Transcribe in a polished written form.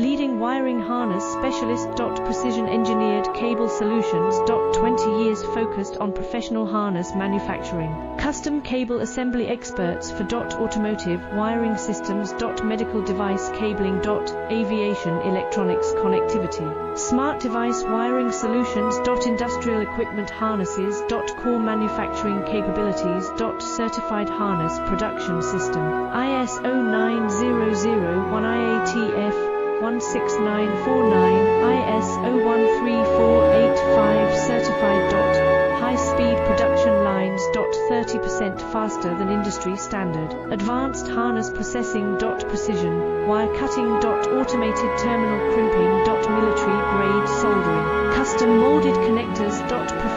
Leading wiring harness specialist. Precision engineered cable solutions. 20 years focused on professional harness manufacturing. Custom cable assembly experts for automotive wiring systems. Medical device cabling. Aviation electronics connectivity. Smart device wiring solutions. Industrial equipment harnesses. Core manufacturing capabilities. Certified harness production system. ISO 9001 IATF 16949, ISO 13485 certified. High-speed production lines. 30% faster than industry standard. Advanced harness processing. Precision wire cutting. Automated terminal crimping. Military grade soldering. Custom molded connectors.